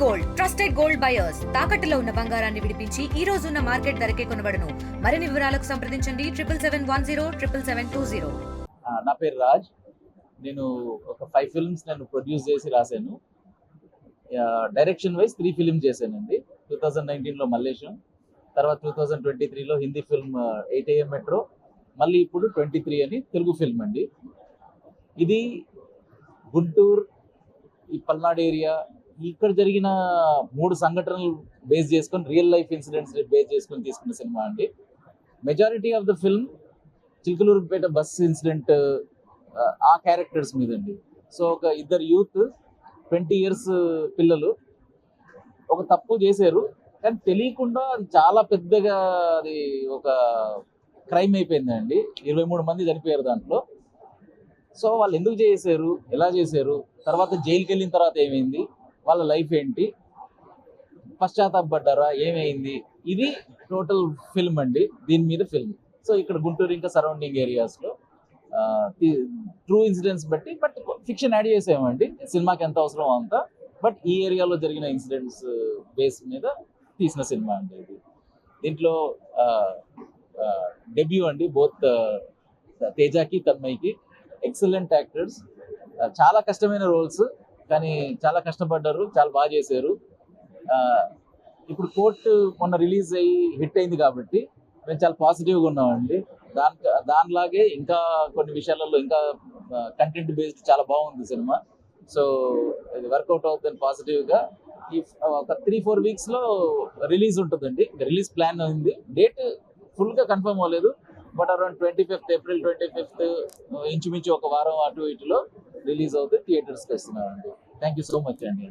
Gold trusted gold buyers తాకట్టులో ఉన్న బంగారాన్ని విడిపించి ఈ రోజు ఉన్న మార్కెట్ ధరకే కొనబడును. మరిన్ని వివరాలకు సంప్రదించండి 7771077720. నా పేరు రాజ్. నేను ఒక 5 ఫిల్మ్స్ నేను ప్రొడ్యూస్ చేసి రాశాను. డైరెక్షన్ వైజ్ 3 ఫిల్మ్స్ చేశానండి. 2019లో మల్లేశం, తర్వాత 2023లో హిందీ ఫిల్మ్ 8am మెట్రో, మళ్ళీ ఇప్పుడు 23 అని తెలుగు ఫిల్మ్ అండి. ఇది గుంటూరు, ఈ పల్నాడు ఏరియా, ఇక్కడ జరిగిన 3 సంఘటనలు బేస్ చేసుకొని, రియల్ లైఫ్ ఇన్సిడెంట్స్ బేస్ చేసుకొని తీసుకున్న సినిమా అండి. Majority of the film Chilakaluripet bus incident ఆ క్యారెక్టర్స్ మీద అండి. సో ఒక ఇద్దరు యూత్ 20 years పిల్లలు ఒక తప్పు చేశారు, కానీ తెలియకుండా చాలా పెద్దగా అది ఒక క్రైమ్ అయిపోయిందండి. 23 మంది చనిపోయారు దాంట్లో. సో వాళ్ళు ఎందుకు చేశారు, ఎలా చేశారు, తర్వాత జైలుకి వెళ్ళిన తర్వాత ఏమైంది, వాళ్ళ లైఫ్ ఏంటి, పశ్చాత్తాపడ్డారా, ఏమైంది, ఇది టోటల్ ఫిల్మ్ అండి. దీని మీద ఫిల్మ్. సో ఇక్కడ గుంటూరు ఇంకా సరౌండింగ్ ఏరియాస్లో true incidents but fiction add చేసామండి. సినిమాకి ఎంత అవసరం అంత, బట్ ఈ ఏరియాలో జరిగిన ఇన్సిడెంట్స్ బేస్ మీద తీసిన సినిమా అండి ఇది. దీంట్లో డెబ్యూ అండి, బోత్ తేజాకి తన్మయ్కి ఎక్సలెంట్ యాక్టర్స్. చాలా కష్టమైన రోల్స్, కానీ చాలా కష్టపడ్డారు, చాలా బాగా చేశారు. ఇప్పుడు కోర్టు మొన్న రిలీజ్ అయ్యి హిట్ అయింది కాబట్టి మేము చాలా పాజిటివ్గా ఉన్నామండి. దానిలాగే ఇంకా కొన్ని విషయాలలో ఇంకా కంటెంట్ బేస్డ్ చాలా బాగుంది సినిమా. సో ఇది వర్కౌట్ అవుతుంది పాజిటివ్గా. ఈ ఒక 3-4 వీక్స్లో రిలీజ్ ఉంటుందండి. రిలీజ్ ప్లాన్ అయింది, డేట్ ఫుల్గా కన్ఫర్మ్ అవ్వలేదు, but around 25th April 25th ఇంచుమించు ఒక వారం అటు ఇటులో రిలీజ్ అవుతే థియేటర్స్కి వస్తున్నామండి. థ్యాంక్ యూ సో మచ్ అండి.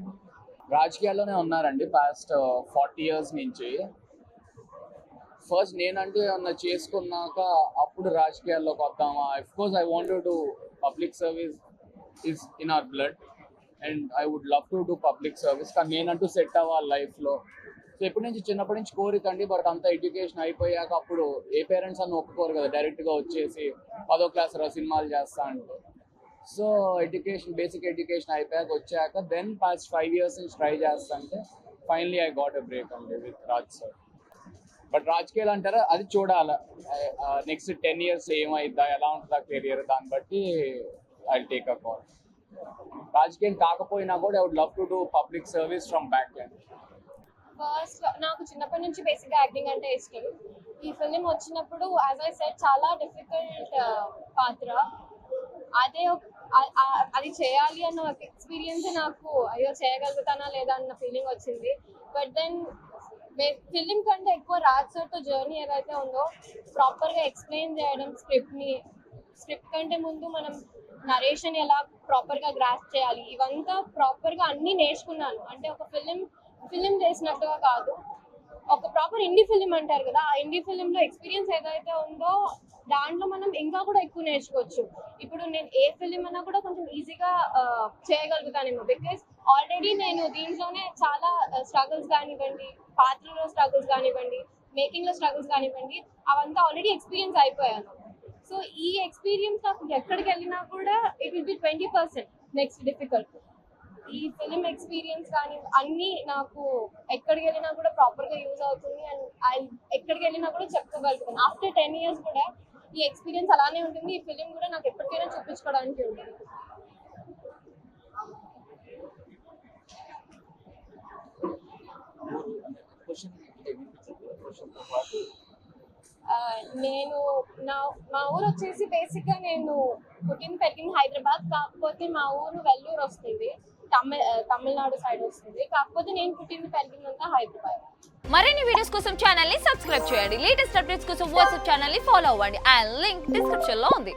రాజకీయాల్లోనే ఉన్నారండి పాస్ట్ 40 years నుంచి. ఫస్ట్ నేనంటూ ఏమన్నా చేసుకున్నాక అప్పుడు రాజకీయాల్లోకి వద్దామా. Of course I wanted to public service is in our blood and I would love to do public service. కానీ నేనంటూ సెట్ అవ్వాలి లైఫ్లో. సో చిన్నప్పటి నుంచి కోరిక అండి. బట్ అంత ఎడ్యుకేషన్ అయిపోయాక అప్పుడు ఏ పేరెంట్స్ అన్న ఒప్పుకోరు కదా డైరెక్ట్గా వచ్చేసి 10వ క్లాస్ సినిమాలు చేస్తా అంటే. సో బేసిక్ ఎడ్యుకేషన్ అయిపోయాక వచ్చాక దెన్ పాస్ట్ 5 years నుంచి ట్రై చేస్తా అంటే finally I got a break అండి విత్ రాజ్ సార్. బట్ రాజకీయాలు అంటారా, అది చూడాలి. నెక్స్ట్ 10 years ఏమైద్దా, ఎలా ఉంటుందా కెరియర్, దాన్ని బట్టి ఐ టేక్ అ కాల్. రాజకీయం కాకపోయినా కూడా I would love to do public service from back end. First నాకు చిన్నప్పటి నుంచి బేసిక్గా యాక్టింగ్ అంటే ఇష్టం. ఈ ఫిలిం వచ్చినప్పుడు యాజ్ ఐ సెడ్ చాలా డిఫికల్ట్ పాత్ర. అది చేయాలి అన్న ఒక ఎక్స్పీరియన్స్ నాకు అయ్యో చేయగలుగుతానా లేదా అన్న ఫీలింగ్ వచ్చింది. బట్ దెన్ ఫిలిం కంటే ఎక్కువ రాజ్ సార్తో జర్నీ ఏదైతే ఉందో ప్రాపర్గా ఎక్స్ప్లెయిన్ చేయడం, స్క్రిప్ట్ కంటే ముందు మనం నరేషన్ ఎలా ప్రాపర్గా గ్రాస్ప్ చేయాలి, ఇవంతా ప్రాపర్గా అన్నీ నేర్చుకున్నాను. అంటే ఒక ఫిలిం చేసినట్టుగా కాదు, ఒక ప్రాపర్ ఇండీ ఫిలిం అంటారు కదా, ఆ ఇండీ ఫిలింలో ఎక్స్పీరియన్స్ ఏదైతే ఉందో దాంట్లో మనం ఇంకా కూడా ఎక్కువ నేర్చుకోవచ్చు. ఇప్పుడు నేను ఏ ఫిలిం అన్నా కూడా కొంచెం ఈజీగా చేయగలుగుతానేమో, బికాస్ ఆల్రెడీ నేను దీంట్లోనే చాలా స్ట్రగుల్స్ కానివ్వండి, పాత్రలో స్ట్రగుల్స్ కానివ్వండి, మేకింగ్లో స్ట్రగుల్స్ కానివ్వండి, అవంతా ఆల్రెడీ ఎక్స్పీరియన్స్ అయిపోయాను. సో ఈ ఎక్స్పీరియన్స్ నాకు ఎక్కడికి వెళ్ళినా కూడా it will be 20% next difficult. ఈ ఫిలిం ఎక్స్పీరియన్స్ కానీ అన్నీ నాకు ఎక్కడికి వెళ్ళినా కూడా ప్రాపర్గా యూజ్ అవుతుంది. అండ్ ఎక్కడికి వెళ్ళినా కూడా చెప్పుకోగలుగుతాను. ఆఫ్టర్ 10 years కూడా ఈ ఎక్స్పీరియన్స్ అలానే ఉంటుంది. ఈ ఫిలిం కూడా నాకు ఎప్పటికైనా చూపించుకోవడానికి ఉంటుంది. నేను మా ఊరు వచ్చేసి బేసిక్గా నేను పుట్టిన పెరిగింది హైదరాబాద్, కాకపోతే మా ఊరు వెల్లూరు వస్తుంది, తమిళనాడు సైడ్ వస్తుంది. కాకపోతే నేను పుట్టింది పెరిగిందంతా హైదరాబాద్. మరిన్ని వీడియోస్ కోసం ఛానల్ ని సబ్స్క్రైబ్ చేయండి. లేటెస్ట్ అప్డేట్స్ కోసం వాట్సాప్ ఛానల్ ని ఫాలో అవ్వండి. ఆ లింక్ డిస్క్రిప్షన్ లో ఉంది.